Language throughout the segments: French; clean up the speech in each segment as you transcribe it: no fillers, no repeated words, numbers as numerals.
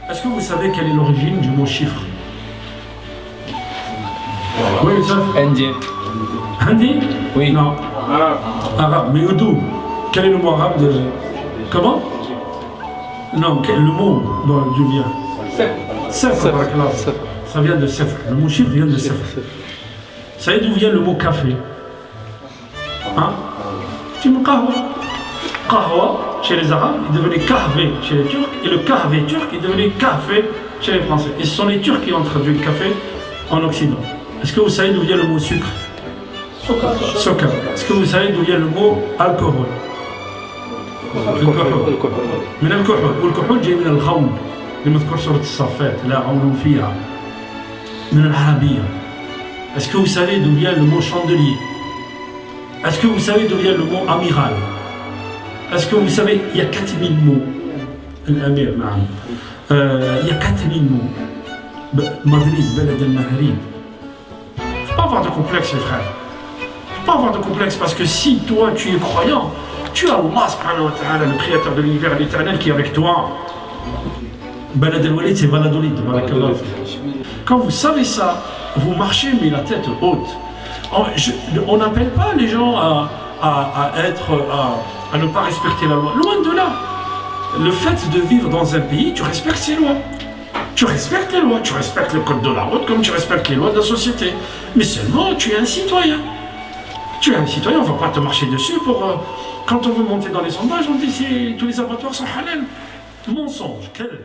Est-ce que vous savez quelle est l'origine du mot chiffre? Oui, ça. Indien. Hindi? Oui. Non. Arabe. Mais d'où? Quel est le mot arabe de... Comment? Non, le mot d'où vient? Sefr. Ça vient de Sefr. Le mot chiffre vient de Sefr. Vous savez d'où vient le mot café? Hein? Tu me kahwa. Kahwa, chez les Arabes, il devenait kahvé chez les Turcs, et le kahvé turc, il devenait café chez les Français. Et ce sont les Turcs qui ont traduit le café en Occident. Est-ce que vous savez d'où vient le mot sucre? Sokar. Est-ce que vous savez d'où vient le mot alcool? من الكحول والكحول جاي من الخمر اللي مذكور سورة الصفات لا غول فيها من العربية. Est-ce que vous savez d'où vient le mot chandelier? Est-ce que vous savez d'où vient le mot amiral? Est-ce que vous savez, il y a 4000 mots. L'amir, il y a 4000 mots. Madrid, Beled el-Mahrib. Il ne faut pas avoir de complexe, les frères. Il ne faut pas avoir de complexe parce que si toi tu es croyant, tu as Allah subhanahu wa ta'ala, le créateur de l'univers, l'éternel qui est avec toi. Beled el-Walid, c'est Valladolid. Quand vous savez ça, vous marchez mais la tête haute. On n'appelle pas les gens à ne pas respecter la loi. Loin de là. Le fait de vivre dans un pays, tu respectes ses lois. Tu respectes les lois, tu respectes le code de la route comme tu respectes les lois de la société. Mais seulement, tu es un citoyen. Tu es un citoyen, on ne va pas te marcher dessus pour... quand on veut monter dans les sondages, on dit que tous les abattoirs sont halal. Mensonge, quel...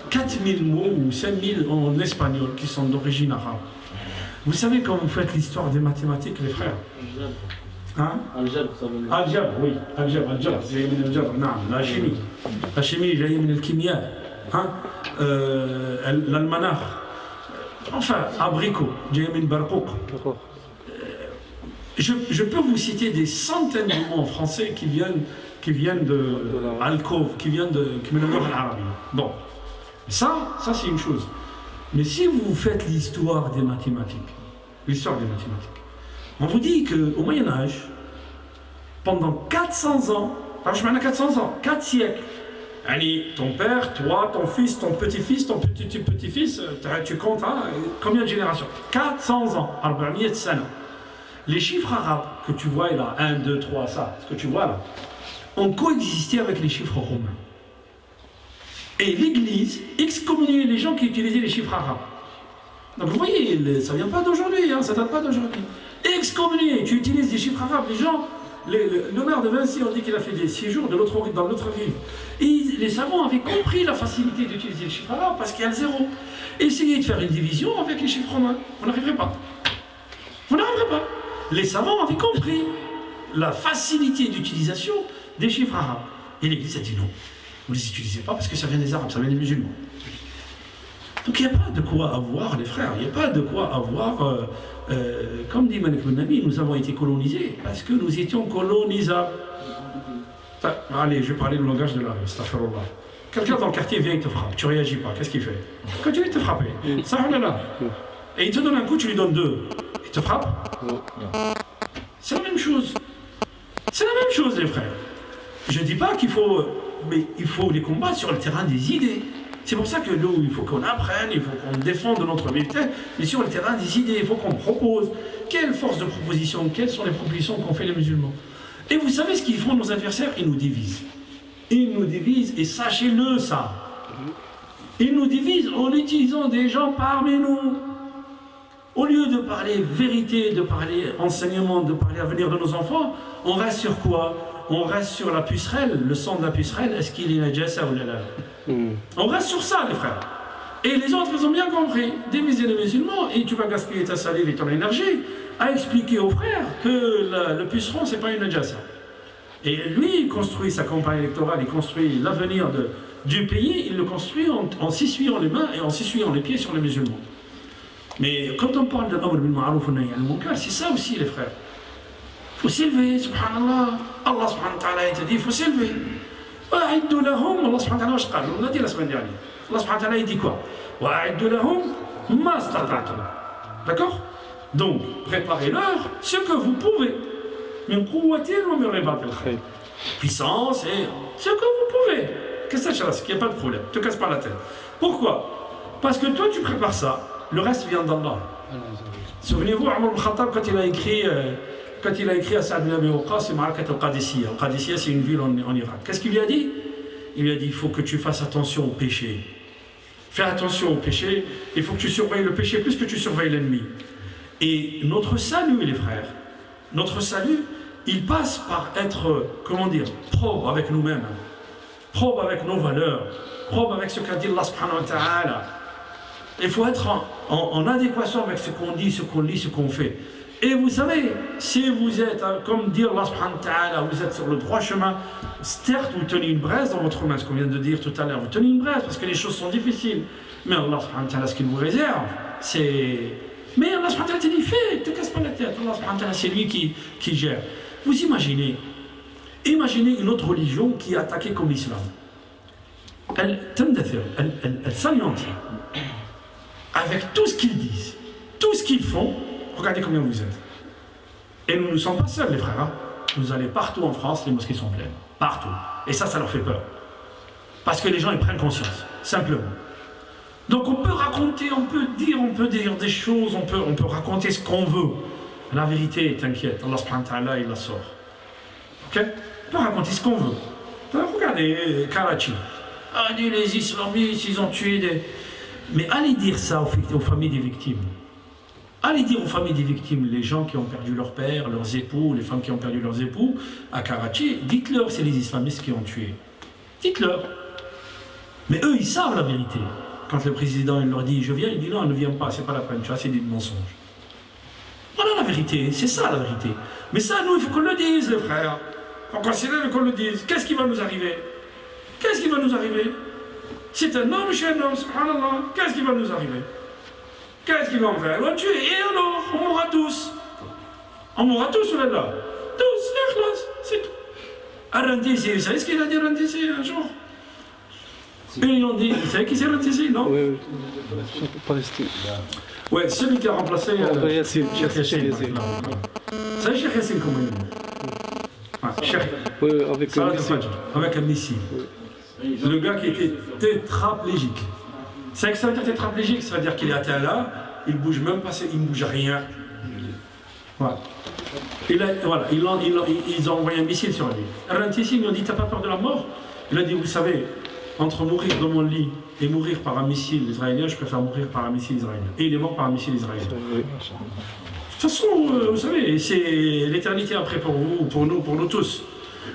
4000 mots ou 5000 en espagnol qui sont d'origine arabe. Vous savez quand vous faites l'histoire des mathématiques, les frères? Hein? Al-Jabr, oui. Al-Jabr, c'est la chimie. La chimie, j'ai mis le kimia. L'almanach. Enfin, abricot, j'ai mis le barqouk. Je peux vous citer des centaines de mots en français qui viennent de Alcove, qui viennent de l'arabe. Bon, ça c'est une chose. Mais si vous faites l'histoire des mathématiques, on vous dit qu'au Moyen-Âge, pendant 400 ans, je m'en ai 400 ans, 4 siècles, ton père, toi, ton fils, ton petit-fils, ton petit-petit-fils, tu comptes combien de générations? 400 ans, les chiffres arabes que tu vois là, 1, 2, 3, ça, ce que tu vois là, ont coexisté avec les chiffres romains. Et l'Église excommuniait les gens qui utilisaient les chiffres arabes. Donc vous voyez, ça ne vient pas d'aujourd'hui, ça ne date pas d'aujourd'hui. Excommunié, tu utilises des chiffres arabes, les gens, le maire de Vinci, on dit qu'il a fait des séjours dans l'autre rive. Et les savants avaient compris la facilité d'utiliser les chiffres arabes parce qu'il y a le zéro. Essayez de faire une division avec les chiffres romains, vous n'arriverez pas. Vous n'arriverez pas. Les savants avaient compris la facilité d'utilisation des chiffres arabes. Et l'Église a dit non, vous ne les utilisez pas parce que ça vient des Arabes, ça vient des musulmans. Donc il n'y a pas de quoi avoir, les frères, il n'y a pas de quoi avoir, comme dit Malik Ben Nami, nous avons été colonisés parce que nous étions colonisables. Enfin, allez, je vais parler le langage de la rue, astaghfirullah. Quelqu'un dans le quartier vient, il te frappe, tu ne réagis pas, qu'est-ce qu'il fait? Quand tu viens te frapper, ça va là. Et il te donne un coup, tu lui donnes 2. Il te frappe? C'est la même chose. C'est la même chose, les frères. Je ne dis pas qu'il faut... Mais il faut les combattre sur le terrain des idées. C'est pour ça que nous, il faut qu'on apprenne, il faut qu'on défende notre militaire, mais sur le terrain des idées, il faut qu'on propose. Quelle force de proposition, quelles sont les propositions qu'ont fait les musulmans? Et vous savez ce qu'ils font nos adversaires? Ils nous divisent. Ils nous divisent, et sachez-le ça. Ils nous divisent en utilisant des gens parmi nous. Au lieu de parler vérité, de parler enseignement, de parler avenir de nos enfants, on reste sur quoi? On reste sur la pucerelle, le sang de la pucerelle, est-ce qu'il est najasa ou là? On reste sur ça, les frères. Et les autres, ils ont bien compris. Diviser les musulmans, et tu vas gaspiller ta salive et ton énergie à expliquer aux frères que le puceron, c'est pas une najasa. Et lui, il construit sa campagne électorale, il construit l'avenir du pays, il le construit en s'essuyant les mains et en s'essuyant les pieds sur les musulmans. Mais quand on parle de l'amr bil ma'ruf wa nahy anil munkar, c'est ça aussi, les frères. Il faut s'élever, subhanallah. Allah subhanahu wa ta'ala, il te dit, il faut s'élever. Wa'iddu lahum, Allah subhanahu wa ta'ala, on l'a dit la semaine dernière. Allah subhanahu wa ta'ala, il dit quoi? Wa'iddu lahum ma stata'tum. D'accord? Donc, préparez-leur ce que vous pouvez. Min quwwatin wa min ribatil khayr. Puissance et ce que vous pouvez. qu'est-ce que ça, qu'il n'y a pas de problème, ne te casse pas la tête. Pourquoi? Parce que toi, tu prépares ça, le reste vient d'Allah. Souvenez-vous, Omar ibn Khattab, quand il a écrit à Saad ibn Abi Waqqas, c'est Ma'arakat al-Qadisiyya. Al-Qadisiyya, c'est une ville en Irak. Qu'est-ce qu'il lui a dit? Il lui a dit, il faut que tu fasses attention au péché. Fais attention au péché, il faut que tu surveilles le péché plus que tu surveilles l'ennemi. Et notre salut, les frères, notre salut, il passe par être, comment dire, probe avec nous-mêmes, probe avec nos valeurs, probe avec ce qu'a dit Allah subhanahu wa ta'ala. Il faut être en adéquation avec ce qu'on dit, ce qu'on lit, ce qu'on fait. Et vous savez, si vous êtes, comme dit Allah subhanahu wa ta'ala, vous êtes sur le droit chemin, certes vous tenez une braise dans votre main, ce qu'on vient de dire tout à l'heure, vous tenez une braise parce que les choses sont difficiles. Mais Allah subhanahu wa ta'ala, ce qu'il vous réserve, c'est... Mais Allah subhanahu wa ta'ala te dit, fais, ne te casse pas la tête. Allah subhanahu wa ta'ala, c'est lui qui gère. Vous imaginez une autre religion qui est attaquée comme l'islam. Elle s'anéantit. Avec tout ce qu'ils disent, tout ce qu'ils font, regardez combien vous êtes. Et nous ne sommes pas seuls, les frères. Hein. Vous allez partout en France, les mosquées sont pleines. Partout. Et ça leur fait peur. Parce que les gens, ils prennent conscience. Simplement. Donc on peut raconter, on peut dire des choses, on peut raconter ce qu'on veut. La vérité, t'inquiète, Allah subhanahu wa ta'ala, il la sort. Ok? On peut raconter ce qu'on veut. Regardez, Karachi. Allez, les islamistes, ils ont tué des... Mais allez dire ça aux familles des victimes. Allez dire aux familles des victimes, les gens qui ont perdu leur père, leurs époux, les femmes qui ont perdu leurs époux, à Karachi, dites-leur c'est les islamistes qui ont tué. Dites-leur. Mais eux, ils savent la vérité. Quand le président il leur dit je viens, il dit non, ne viens pas, c'est pas la peine, tu as assez de mensonges. Voilà la vérité, c'est ça la vérité. Mais ça, nous, il faut qu'on le dise, les frères. On considère qu'on le dise. Qu'est-ce qui va nous arriver? Qu'est-ce qui va nous arriver? C'est un homme chez un homme, subhanallah. Qu'est-ce qui va nous arriver? Qu'est-ce qu'il va en faire? Il va tuer. Et alors, on mourra tous. On mourra tous, là, là. Tous, c'est tout. Arantisi, vous savez ce qu'il a dit Arantisi un jour? Et ils ont dit, vous savez qui c'est Arantisi, non? Oui, Palestine. Ouais, celui qui a remplacé Cheikh Yassine. Vous savez Cheikh Yassine comment il est? Oui, avec un missile. Le gars qui était tétraplégique. C'est que ça veut dire tétraplégique, ça veut dire qu'il est atteint là, il bouge même pas, il ne bouge rien. Voilà. Ils ont envoyé un missile sur lui. Arantisi, ils lui ont dit, t'as pas peur de la mort? Il a dit, vous savez, entre mourir dans mon lit et mourir par un missile israélien, je préfère mourir par un missile israélien. Et il est mort par un missile israélien. De toute façon, vous savez, c'est l'éternité après pour vous, pour nous tous.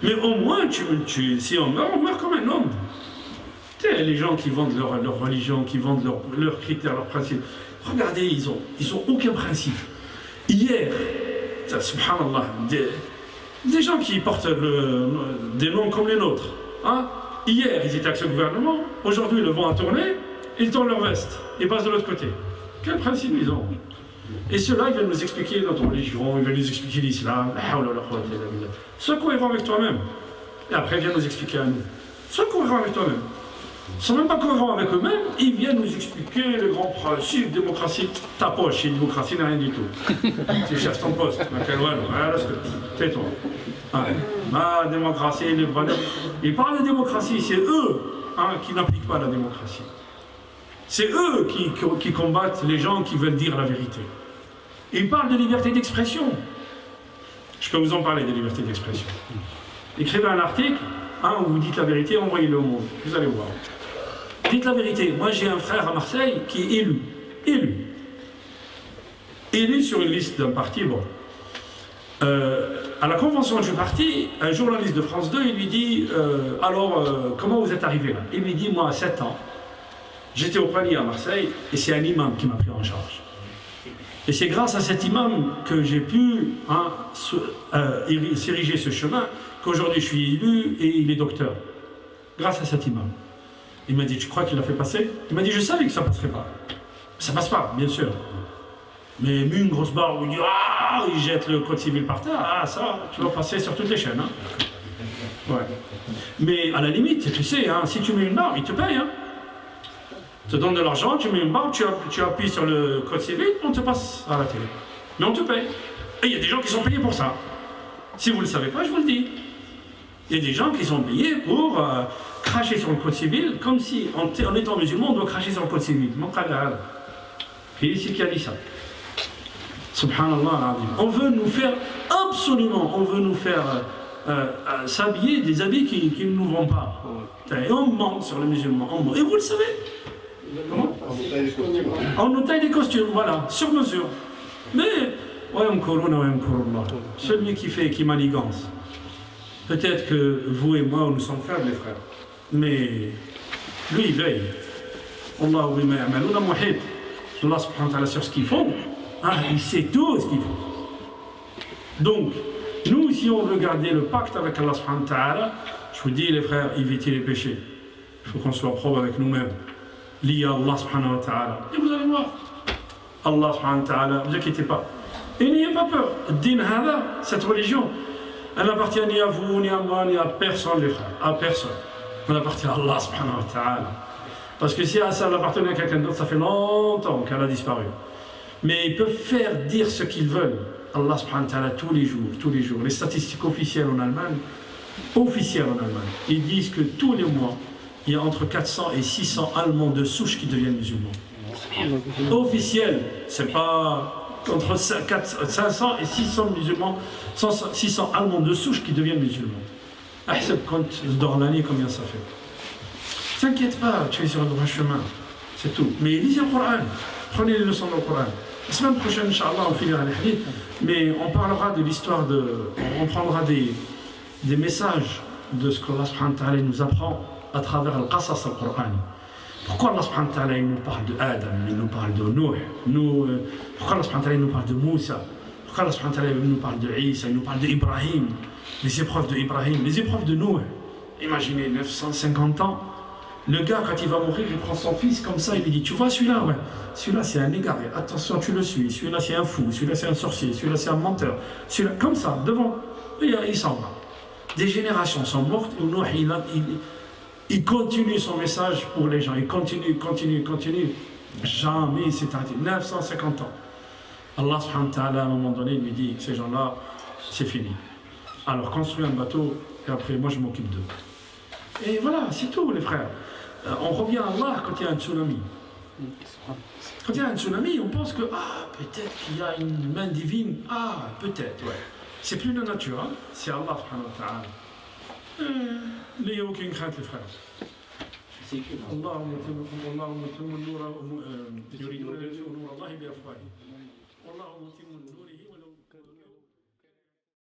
Mais au moins, si on meurt comme un homme. Tu sais, les gens qui vendent leur religion, qui vendent leurs critères, leurs principes. Regardez, ils ont aucun principe. Hier, subhanallah, des gens qui portent des noms comme les nôtres. Hein? Hier, ils étaient avec ce gouvernement. Aujourd'hui, le vent a tourné. Ils tournent leur veste. Ils passent de l'autre côté. Quel principe ils ont? Et ceux-là, ils viennent nous expliquer notre religion, ils viennent nous expliquer l'islam. Sois cohérent avec toi-même. Et après, ils viennent nous expliquer à nous. Sois cohérent avec toi-même. Ils ne sont même pas cohérents avec eux-mêmes, ils viennent nous expliquer les grands principes, démocratie, ta poche, et démocratie n'est rien du tout. Tu cherches ton poste, tais-toi. La démocratie, les valeurs. Ils parlent de démocratie, c'est eux qui n'appliquent pas la démocratie. C'est eux qui combattent les gens qui veulent dire la vérité. Ils parlent de liberté d'expression. Je peux vous en parler de liberté d'expression. Écrivez un article où vous dites la vérité, envoyez-le au monde. Vous allez voir. Dites la vérité. Moi, j'ai un frère à Marseille qui est élu. Élu sur une liste d'un parti. Bon. À la convention du parti, un journaliste de France 2, il lui dit comment vous êtes arrivé là? Il lui dit, moi, à 7 ans, j'étais au panier à Marseille et c'est un imam qui m'a pris en charge. Et c'est grâce à cet imam que j'ai pu s'ériger ce chemin, qu'aujourd'hui je suis élu et il est docteur. Grâce à cet imam. Il m'a dit, tu crois qu'il l'a fait passer? Il m'a dit, je savais que ça ne passerait pas. Ça passe pas, bien sûr. Mais une grosse barre où il jette le code civil par terre, ça, tu vas passer sur toutes les chaînes. Hein. Ouais. Mais à la limite, tu sais, si tu mets une barre, il te paye. Tu te donne de l'argent, tu mets une barre, tu appuies sur le code civil, on te passe à la télé. Mais on te paye. Et il y a des gens qui sont payés pour ça. Si vous ne le savez pas, je vous le dis. Il y a des gens qui sont payés pour cracher sur le code civil, comme si, en étant musulman, on doit cracher sur le code civil. Qui est ici qui a dit ça? Subhanallah. On veut nous faire, absolument, on veut nous faire s'habiller des habits qui ne nous vont pas. Et on ment sur les musulmans. Et vous le savez? Comment? On nous taille des costumes, voilà, sur mesure. Mais, celui qui manigance. Peut-être que vous et moi, nous sommes faibles, les frères. Mais lui, il veille. Allah subhanahu wa ta'ala sur ce qu'ils font. Il sait tout ce qu'ils font. Donc, nous, si on veut garder le pacte avec Allah subhanahu wa ta'ala, je vous dis, les frères, évitez les péchés. Il faut qu'on soit propre avec nous-mêmes. Lié à Allah subhanahu wa ta'ala. Et vous allez voir. Allah subhanahu wa ta'ala, ne vous inquiétez pas. Et n'ayez pas peur. Din hada, cette religion, elle n'appartient ni à vous, ni à moi, ni à personne, les frères. À personne. Elle appartient à Allah subhanahu wa ta'ala. Parce que si ça appartenait à quelqu'un d'autre, ça fait longtemps qu'elle a disparu. Mais ils peuvent faire dire ce qu'ils veulent. Allah subhanahu wa ta'ala tous les jours. Les statistiques officielles en Allemagne, ils disent que tous les mois, il y a entre 400 et 600 Allemands de souche qui deviennent musulmans. Officiel, c'est pas entre 500 et 600 musulmans, 600 Allemands de souche qui deviennent musulmans. Quand dans l'année, combien ça fait? T'inquiète pas, tu es sur le droit chemin, c'est tout. Mais lisez le Coran, prenez les leçons du Coran. La semaine prochaine, Inch'Allah, on finira les hadiths, mais on parlera de l'histoire on prendra des messages de ce qu'Allah subhanahu wa ta'ala nous apprend à travers le qasas al-Qur'an. Pourquoi Allah subhanahu wa ta'ala nous parle de Adam, il nous parle de Nuh, pourquoi Allah subhanahu wa ta'ala nous parle de Moussa, pourquoi Allah subhanahu wa ta'ala nous parle de Isa, il nous parle d'Ibrahim, les épreuves d'Ibrahim, les épreuves de Nuh. Imaginez, 950 ans, le gars quand il va mourir, il prend son fils comme ça, il lui dit, tu vois celui-là, ouais, celui-là c'est un égaré, attention tu le suis, celui-là c'est un fou, celui-là c'est un sorcier, celui-là c'est un menteur, celui-là, comme ça, devant, et il s'en va. Des générations sont mortes, et Nuh, il continue son message pour les gens, il continue. Jamais il s'est arrêté. 950 ans. Allah subhanahu wa ta'ala, à un moment donné, lui dit, ces gens-là, c'est fini. Alors construis un bateau, et après moi je m'occupe d'eux. Et voilà, c'est tout les frères. On revient à Allah quand il y a un tsunami. Quand il y a un tsunami, on pense que, peut-être qu'il y a une main divine. Peut-être, ouais. C'est plus la nature, hein? C'est Allah subhanahu wa ta'ala. N'ayez aucune crainte, les frères. اللهم اتم النور يريدون ان يطفئوا نور الله بافواههم والله متم النور